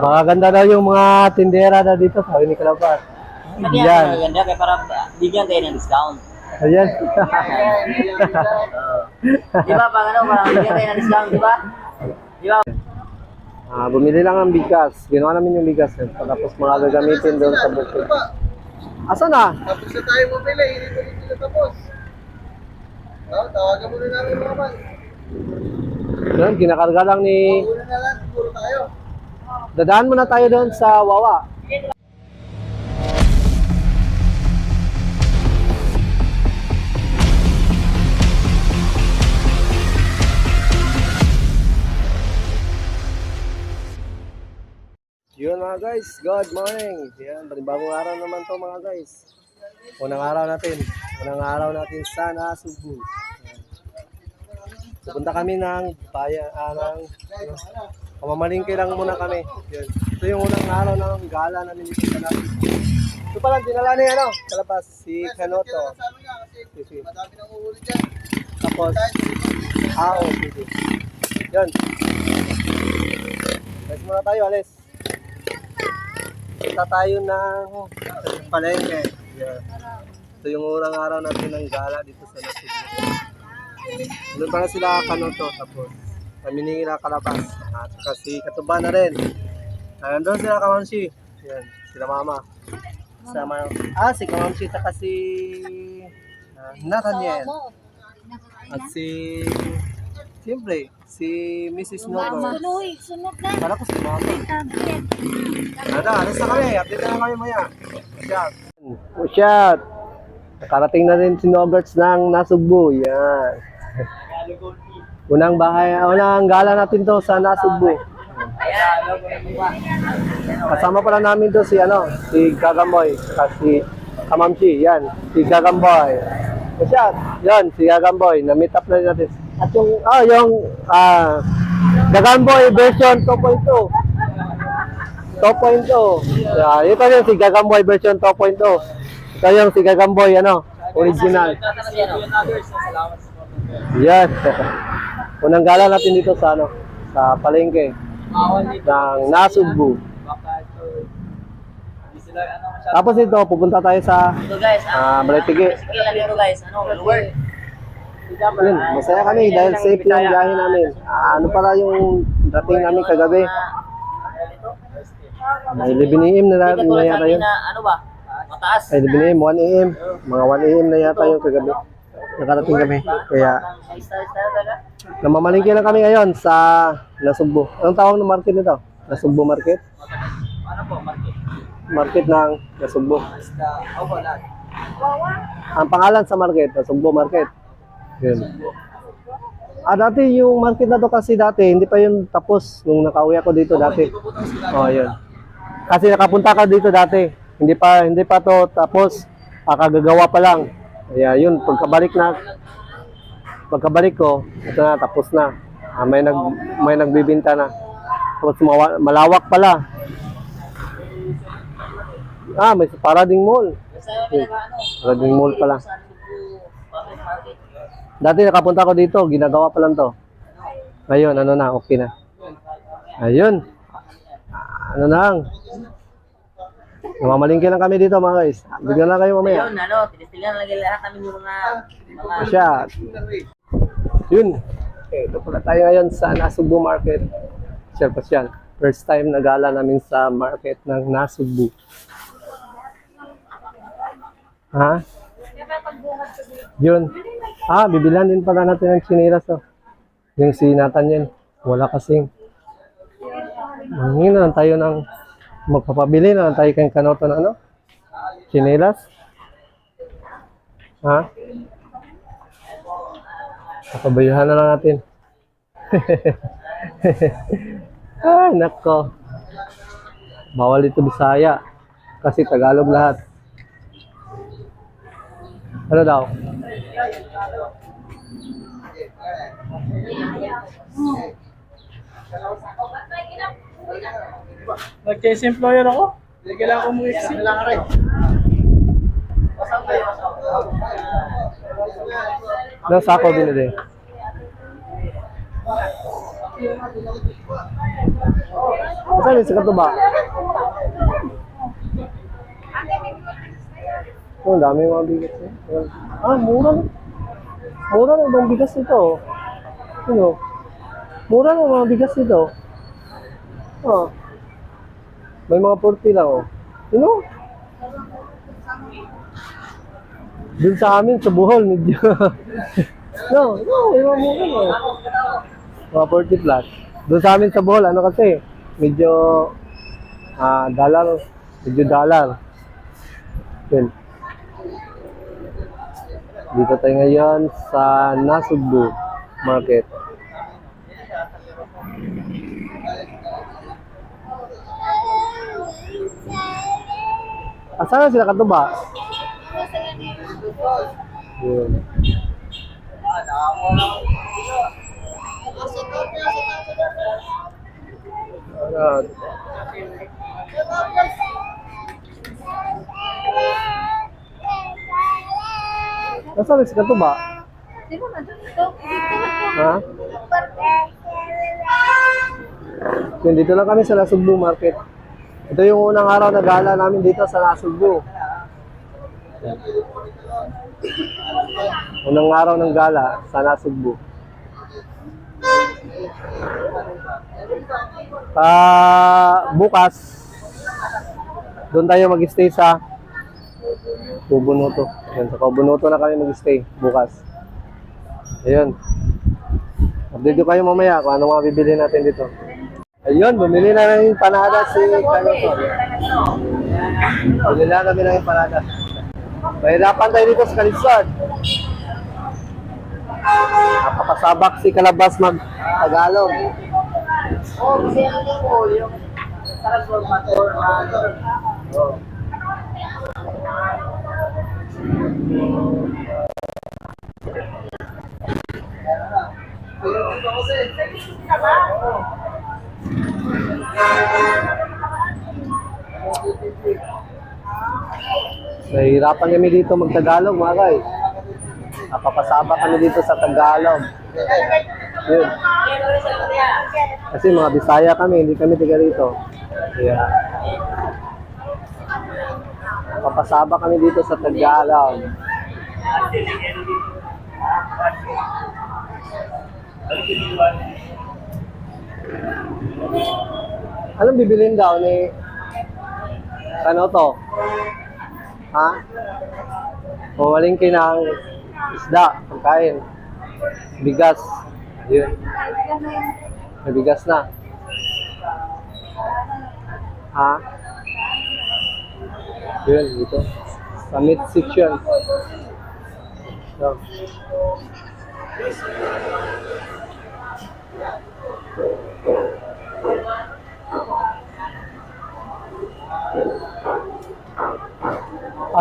Magaganda daw yung mga tindera na dito, sabi ni Kalapas. Sabi yan, maganda kaya para bigyan kayo ng discount. Ayan. Di ba, pag ano, parang bigyan kayo ng discount, di ba? Di ba? Bumili lang ang bigas. Ginawa namin yung bigas. Tapos mga gagamitin doon sa bukid. Asa na? Tapos na tayo bumili, hindi pa rin sila tapos. Tawagan muna namin mga man. Doon, kinakarga lang ni... Una na lang, siguro tayo. Dadaan muna tayo doon sa Wawa. Yun mga guys, good morning. Yan, bagong araw naman to mga guys. Unang araw natin sa Nasugbu. Pupunta kami ng bayan, pamamalingki lang muna kami. Yan. Ito yung unang araw ng gala namin dito sa Nasugbu. Ito pala, dinala ni Kalapas, si Kanoto. Madami nang uhuli dyan. Tapos, okay. Yan. Alis muna tayo, alis. Punta tayo ng palengke. Yeah. Ito yung urang araw natin ng gala dito sa Nasugbu. Doon pala sila Kanoto, tapos kami ni Kalapas. At kasi Katuban na rin. Nandun sila Kamamsi. Yan, sila mama. Sama, si Kamamsi at si Nathaniel. At siyempre, si Mrs. Nover. Sunod na. Para ko si mama. Alas na kami. Update na kami maya. Shout! Nakarating na rin si Noberts ng Nasugbu. Yan. Unang gala natin to sa Nasugbu. Kasama pala namin to si Gagamboy. Si Kamamsi. Yan. Si Gagamboy. Shout! Yan, si Gagamboy. Na-meet up na rin natin. At yung Gagamboy version 2.2. 2.0. Ito yung si Gagamboy version 2.0. Ito yung si Gagamboy, original. Yan. Unang gala natin dito sa palengke ng Nasugbu. Tapos ito, pupunta tayo sa Balaytigi. Yun, masaya kami dahil safe yung biyahe namin. Pala yung dating namin kagabi? May 11 AM na yata yun. Ano ba? Mataas. Ay, 11 AM, 1 AM. Mga 1 AM na yata yung kagabi. Nakarating kami. Kaya, namamalingki lang kami ngayon sa Nasugbu. Anong tawag ng market nito? Nasugbu Market? Ano po, market? Market ng Nasugbu. Ang pangalan sa market, Nasugbu Market. Yun. Dati yung market na to kasi hindi pa yun tapos nung nakauwi ako dito dati. Yun. Kasi nakapunta ka dito dati. Hindi pa to tapos, kagagawa pa lang. Kaya yun, pagkabalik ko, ito na, tapos na. May nagbibinta na. Tapos malawak pala. May Parading Mall. Parading Mall pala. Dati nakapunta ko dito, ginagawa pa lang to. Ngayon, okay na. Ayun. Namamalingki lang kami dito mga guys. Bigyan lang kayo mamaya. Ayun, tinistilgan lang lahat namin yung mga Shot. Yun. Okay, ito pala tayo ngayon sa Nasugbu Market. Pasyal. First time nagala namin sa market ng Nasugbu. Yun. Bibilan din pala natin ng chinelas. Yung si Nathaniel. Wala kasing. Ngayon na lang tayo ng magpapabili na lang tayo kayong Kanoto na chinelas. Papabayuhan na lang natin. Ay, nako. Bawal ito Bisaya. Kasi Tagalog lahat. Ano daw? Nag-case employer ako. Hindi kailangan ko mag-exit. Ilang sako binili? Saan yung sa katuba? Oh, dami mga bigas eh. Ah, mura na. Mura na itong bigas nito. Ano? Mura na mga bigas nito. Oh. May mga 40 lang oh. Ano? Dun sa amin, sa Bohol, medyo. No, may mga mura no. Mga 40 plus. Doon sa amin sa Bohol, ano kasi, medyo dollar, medyo dollar. Yun. Dito tayo ngayon sa Nasugbu Market. Saan na sila katuba? Yun. Alright. Nasaan si katuba? Ha? Yun, dito lang kami sa Nasugbu Market. Ito yung unang araw na gala namin dito sa Nasugbu. Unang araw ng gala sa Nasugbu. Bukas, doon tayo mag-stay sa Kubunuto. Yan, sa Kubunuto na kami mag-stay bukas. Ayun. Update ko kayo mamaya kung ano mga bibili natin dito. Ayun, bumili na ng empanada si Kanoto. Bumili na kami ng empanada. Mahirapan tayo dito sa Kalisod. Napakasabak si Kalabas mag-Tagalog. Oh, kasi ano po, yung transformator na Oh. Nahihirapan kami dito mag-Tagalog mga guys. Napapasabak kami dito sa Tagalog. Yun. Kasi mga Bisaya kami, hindi kami tiga rito. Kaya napapasabak kami dito sa Tagalog. Anong bibilin daw ni Kanoto? Ha? Mamalingki ng isda, pagkain, bigas. Yun. May bigas na. Ha? Yun, dito. Sa meat section. So.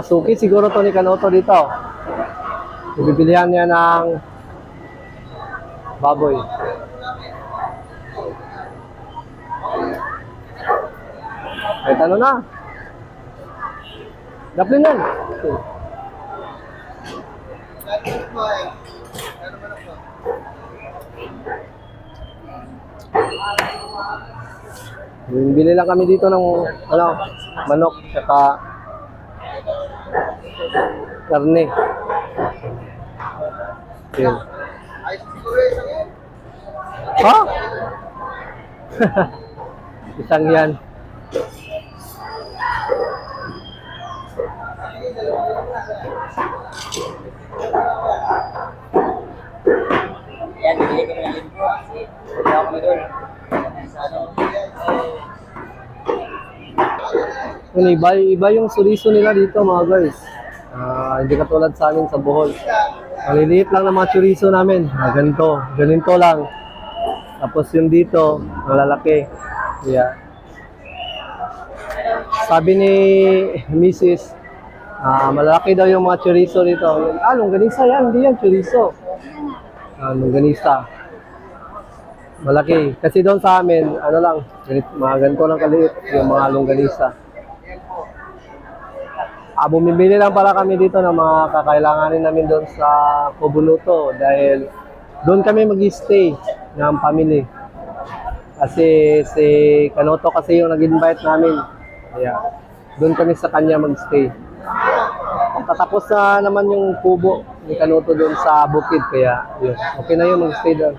Suki siguro to ni Kanoto dito. Bibilihan niya ng baboy. Kahit ano na. Daplinan. Bili lang kami dito ng manok saka karne. Yun. Ha? Isang yan. Yan, bibili kami ng limpo. Punta kami doon. Sa ano? Iba yung suriso nila dito mga guys. Hindi katulad sa amin sa Bohol. Maliliit lang ng mga chorizo namin. Ganito lang. Tapos yung dito, malalaki. Yeah. Sabi ni Mrs. Malalaki daw yung mga chorizo dito. Longganisa yan, hindi yan chorizo. Longganisa. Malaki. Kasi doon sa amin, ano lang, mga ganito lang kaliit yung mga longganisa. Bumibili lang pala kami dito ng mga kakailanganin namin doon sa Kubunuto dahil doon kami mag-stay ng family. Kasi si Kanoto kasi yung nag-invite namin. Kaya doon kami sa kanya mag-stay. Tatapos na naman yung kubo ni Kanoto doon sa bukid. Kaya yun, okay na yun mag-stay doon.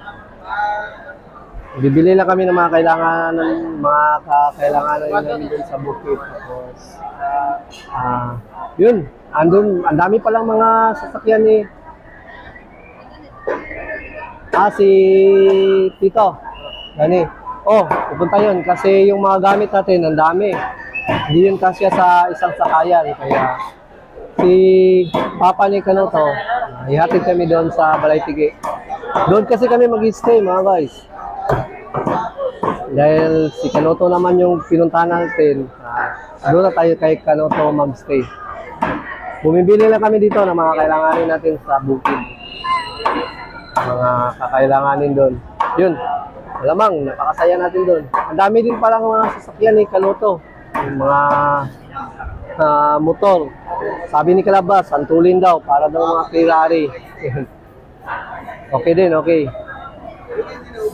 Bibili lang kami ng mga kakailanganan namin doon sa bukid. Tapos, yun, andun, ang dami palang mga sasakyan ni si Tito. Gani. Oh, pupunta yun kasi yung mga gamit natin, ang dami. Hindi yun kasya sa isang sakayan. Kaya si Papa ni Kanoto, ihatid kami doon sa Balay-Tigi. Doon kasi kami mag-stay mga guys. Dahil si Kanoto naman yung pinuntahan natin, doon na tayo kay Kanoto mag-stay. Bumibili lang kami dito ng mga kailanganin natin sa bukid. Mga kakailanganin doon. Yun, malamang napakasaya natin doon. Ang dami din palang mga sasakyan ni Kanoto. Yung mga motor. Sabi ni Kalabas, santulin daw para daw mga Ferrari. Okay din, okay.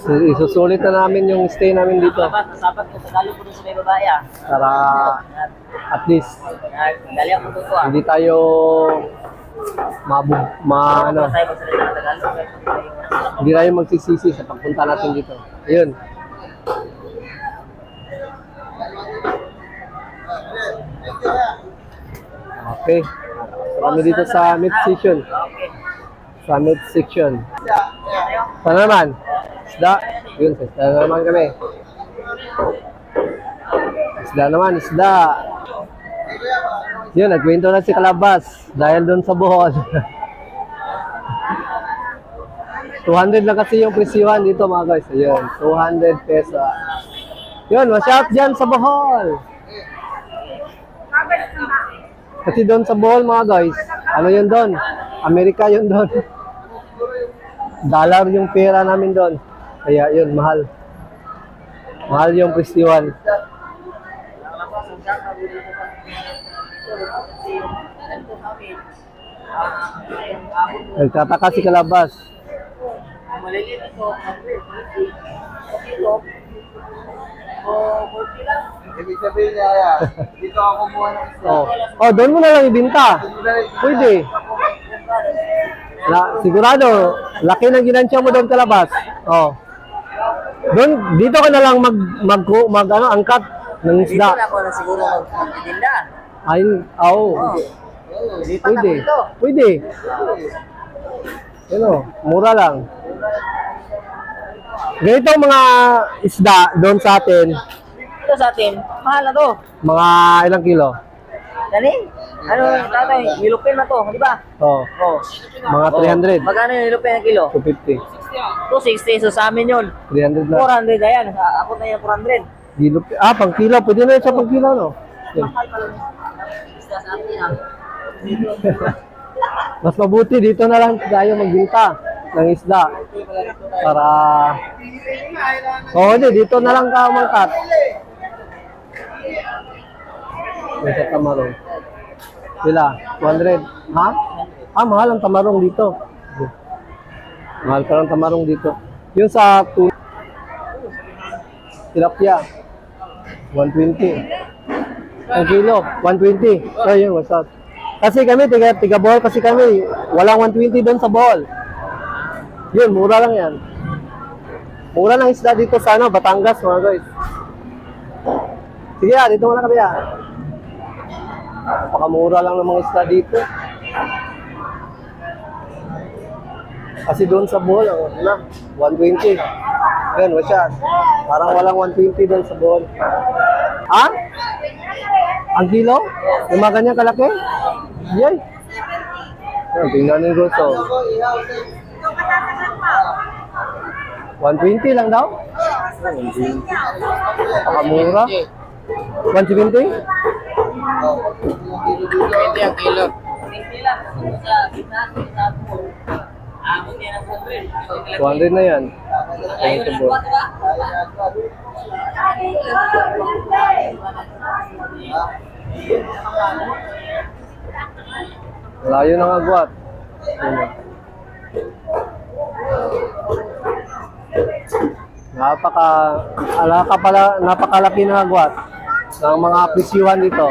Isusulit na namin yung stay namin dito. Sapat ko, tagalog ko doon sa may babae ah. Para at least Dali ako doon ah. hindi tayo ano, Tayo magsalita ng Tagalog. hindi tayo magsisisi sa pagpunta natin dito. Ayun. Okay. So kami dito sa mid section. Okay. Sa mid section. Sana naman. Isda. Yun, sa isda na naman kami. Isda naman, isda. Yun, nagkwento na si Kalabas dahil doon sa Bohol. 200 lang kasi yung presyuhan dito mga guys. Ayun, 200 peso. Yun, ma-shout dyan sa Bohol. Kasi doon sa Bohol mga guys, ano yun doon? Amerika yun doon. Dollar yung pera namin doon. Kaya yun, mahal. Mahal yung presyuhan. Nagtataka si Kalabas. Maliliit ito. Okay ito. O, 40 lang. Ibig sabihin niya, dito ako kumuha ng isda. Oh, doon mo na lang ibinta. Pwede. Sigurado, laki ng ginansya mo doon Kalabas. Oh. Doon, dito ka na lang angkat ng Dito isda. na ako na siguro magtitinda. Ay, Dito na Pwede. dito. Pwede. Ano, mura lang. Ganito mga isda doon sa atin, Ito sa atin, mahal na to. mga ilang kilo? Dali? Ano, tatay, nilupin na to, di ba? Oh, Oh. mga 300. Magkano yung nilupin ng kilo? 250. 260, so sa amin yun. 300 na. 400, ayan. Ako na yung 400. Kilo, pang kilo. Pwede na yun sa pang kilo, no? Yun. Isda sa atin ah. Mas mabuti, dito na lang tayo magbinta ng isda. Para... Oo, hindi. Dito na lang ka umangkat. Yung sa tamarong. Sila, 200. Ha? Mahal ang tamarong dito. Mahal pa ang tamarong dito. Yung sa tilapia, 120. Ang kilo, 120. So yun, what's up? Kasi kami, tiga Bohol kasi kami. Walang 120 doon sa Bohol. Yun, mura lang yan. Mura lang isda dito sa Batangas, mga guys. Sige dito muna kami Napakamura lang ng mga isda dito. Kasi doon sa Bohol, 120. Yan, what's up? Parang walang 120 doon sa Bohol. Ha? Ang kilo? Yung mga ganyan kalaki? Yay! Tingnan yung gusto. 120 lang daw? Napakamura. 170? 20 ang kilo. 20 lang. Sa gitna, sa pool. Amon yan ang 100. 200 na yan. Ayun lang po, diba? Layo ng agwat. Napakalaki na agwat ng mga presyuhan dito.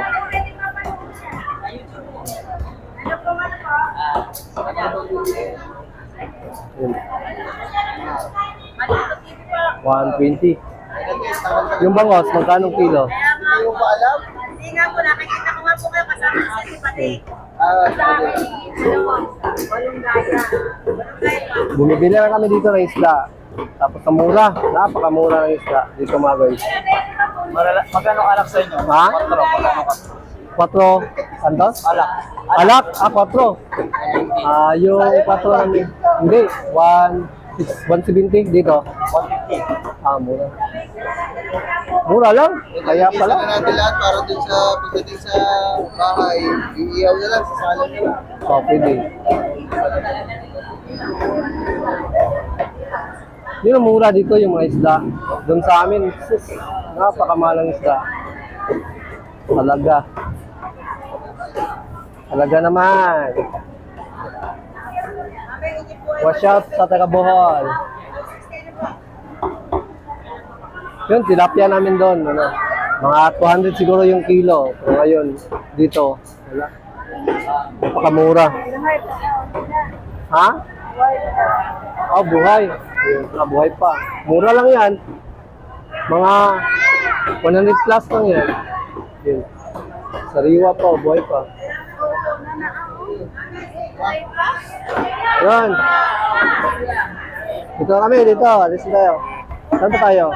Yun. 120. Yung bangos, magkano kilo? Hindi mo ba alam? Hindi nga po, nakikita ko nga po kayo kasama sa si Pati. Walong gaya. Bumibili lang kami dito ng isda. Tapos sa mura, napakamura ng isda dito mga guys. Magkano alak sa inyo? Ha? 4 santos? Alak. Alak? 4. Yung 4 namin. Hindi, 170 dito. 150. Mura. Mura lang. Kaya Isa pala. na natin lahat para dun sa pagdating sa bahay. Iiyaw na lang, sasalang na lang. Pwede. Yun ang mura dito yung mga isda. Doon sa amin, sus, napakamalang isda. Talaga. Talaga naman. Watch out sa taga Bohol. Yun, tilapia namin doon. Ano, mga 200 siguro yung kilo. Pero ngayon, dito, wala. Napakamura. Ha? Buhay. Yun, buhay pa. Mura lang yan. Mga 100 plus lang yan. Yun. Sariwa pa, buhay pa. Yan. Dito kami, dito. Alis na tayo. Saan pa tayo?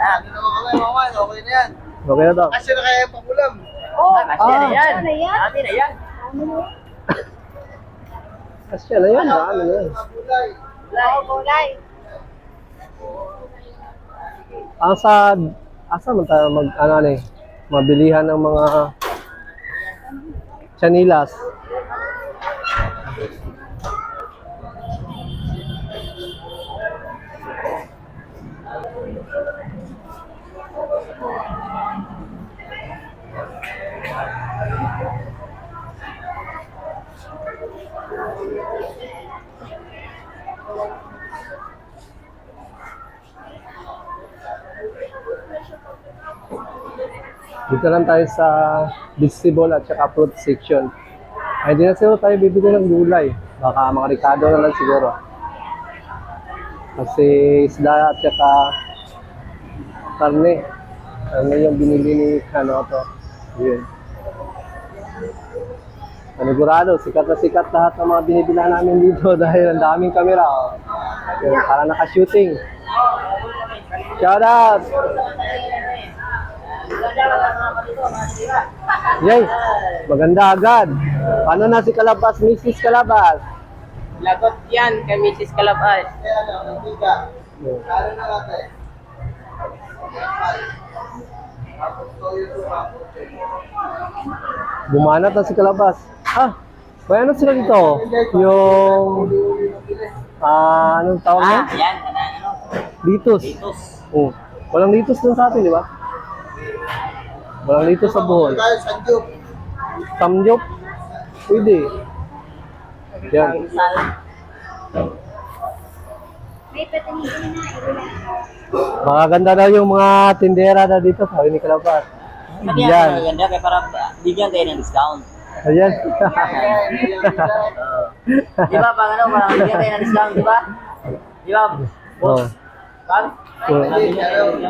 Ano naman kami, mama, okay na yan. Okay na to. Kasi na kaya yung pangulam. Asya na yan. Amin na yan. Asya na yan. Daan na yan. Pagulay. Gulay. Asa man tayo mabilihan ng mga chanilas. Dito lang tayo sa vegetable at saka fruit section. Ay, di na siguro tayo bibili ng gulay. Baka mga ricado na lang siguro. Kasi isda at saka karne. Ano yung binili ni to? Yun. Panigurado, sikat na sikat lahat ng mga binibila namin dito dahil ang daming kamera. Oh. Yun, para naka-shooting. Shout out! Yay! Maganda agad. Paano na si Kalabas, Mrs. Kalabas? Lagot yan kay Mrs. Kalabas. Kaya ano, tiga. Ano na natin? Bumanat na si Kalabas. May ano sila dito? Yung... anong tawag niya? Yan. Litos. Oh. Walang litos dun sa atin, di ba? Walang litos sa Bohol. Tayo, sanjok. Samyop. Pwede. Yan. May patanigin na. Makaganda daw yung mga tindera na dito, sabi ni Kalabas. Sabi yan, maganda kaya para bigyan tayo ng discount. Ayan. Di ba, pag ano, parang bigyan tayo ng discount, di ba? Di ba, boss? Kan? Hindi,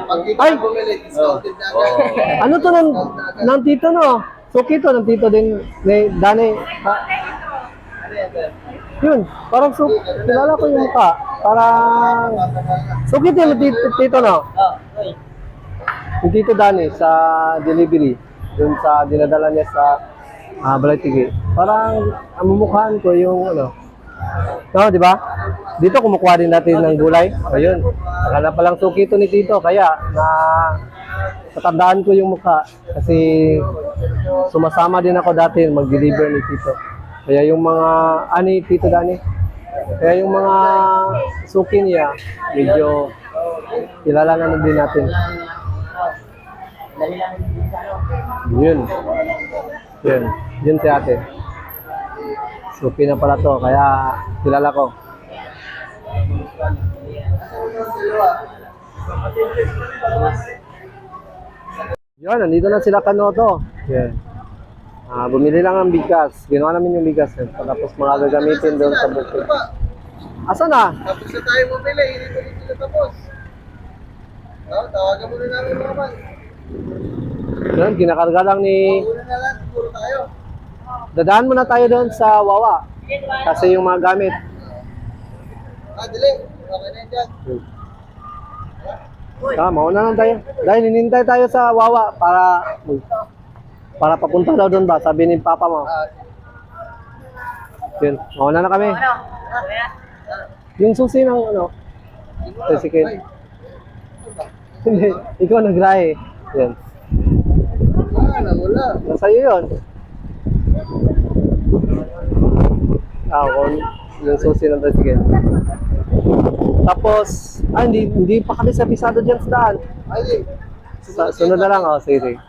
pag dito Ay! bumili, discounted na agad. Ano to ng tito no? Suki to ng tito din ni Dani. Yun, parang kilala ko yung mukha. Parang suki to yung tito no? Okay. Yung tito Dani sa delivery. Dun sa dinadala niya sa Balaytigi. Parang ang mumukhaan ko yung ano. No, di ba? Dito kumukuha din natin ng gulay. Ayun. Akala pa lang suki to ni Tito. Kaya tatandaan ko yung mukha. Kasi sumasama din ako dati mag-deliver ni Tito. Kaya yung mga, Tito Dani. Kaya yung mga suki niya, medyo kilala na din natin. Yun. Yun. Yun si ate. Suki na pala to, kaya kilala ko. Yun, nandito na sila Kanoto. Yan. Bumili lang ng bigas. Ginawa namin yung bigas. Tapos mga gagamitin doon sa bukid. Asa na? Tapos na tayo bumili, hindi pa rin sila tapos. Tawagan muna namin mga man. Yun, kinakarga lang ni... Una na lang, siguro tayo. Dadaan muna tayo doon sa Wawa. Kasi yung mga gamit. Dali. Okay na yun dyan. Mauna lang tayo. Dahil hinintay tayo sa Wawa para papunta daw doon ba, sabi ni Papa mo. Yun, mauna na kami. Yung susi ng ano, tricycle. Hindi, ikaw nagrahe. Yan. Wala. Nasa iyo yun. Kung yung susi ng tricycle. Tapos, hindi pa kami sapisado dyan sa daan. Ay, Sunod na lang, sige.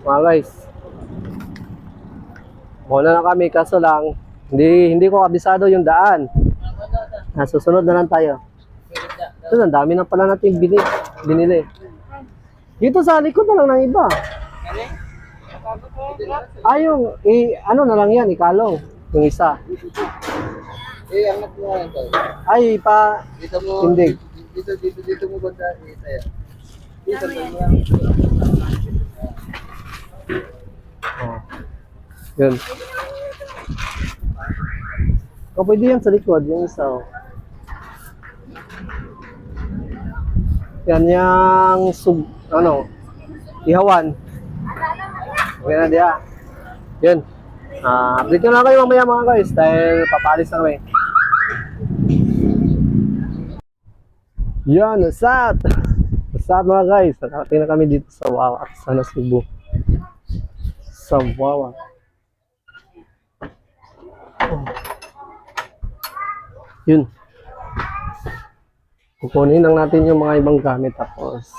Mga guys, muna na kami, kaso lang, hindi ko kabisado yung daan. Susunod na lang tayo. Ito, ang dami na pala natin binili. Dito sa likod na lang ng iba. Ano na lang yan, ikalong. Yung isa. angat mo nga ito. Ay, Dito mo, tindig. dito mo banda. Dito mo. Oh. Yun. Pwede yan sa likod, yung isa. Yan yung ihawan. Okay na diya. Yun. Update ko na kayo mamaya mga guys dahil papalis na kami. Yan, what's up mga guys? Nakarating na kami dito sa Wawa, sa Cebu. Sa Wawa. Yun. Kukunin lang natin yung mga ibang gamit tapos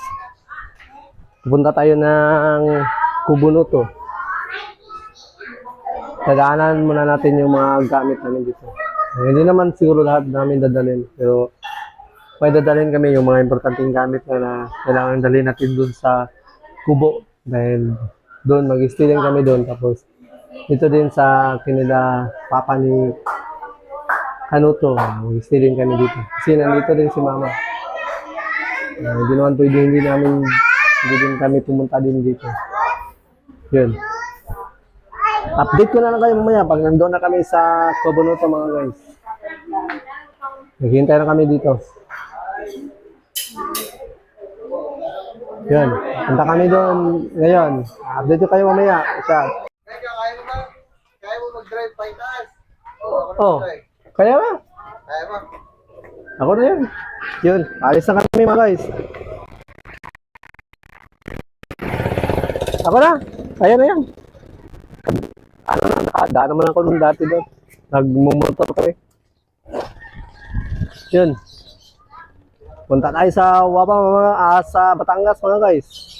pupunta tayo ng Kubunuto. Dadaanan muna natin yung mga gamit namin dito. Hindi naman siguro lahat namin dadalhin pero may dadalhin kami yung mga importanteng gamit na kailangan dalhin natin dun sa Kubo dahil doon mag-stay din kami doon tapos dito din sa kinila papa ni Kanuto, mag-stay din kami dito. Kasi nandito din si Mama. Hindi naman pwede hindi din kami pumunta din dito. Yun. Update ko na lang kayo mamaya pag nandoon na kami sa Kubunuto mga guys. Naghihintay na kami dito. Yun. Punta kami doon ngayon. Update ko kayo mamaya. Kaya kaya mo ba? Kaya mo mag-drive pa itaas? Oh. Kaya na. Kaya mo? Ako na yun. Yun. Alis na kami mga guys. Ako na. Kaya na yan. Nakadaan naman ako nung dati doon. Nagmumotor kami. Yun. Punta tayo sa Wapa sa Batangas mga guys.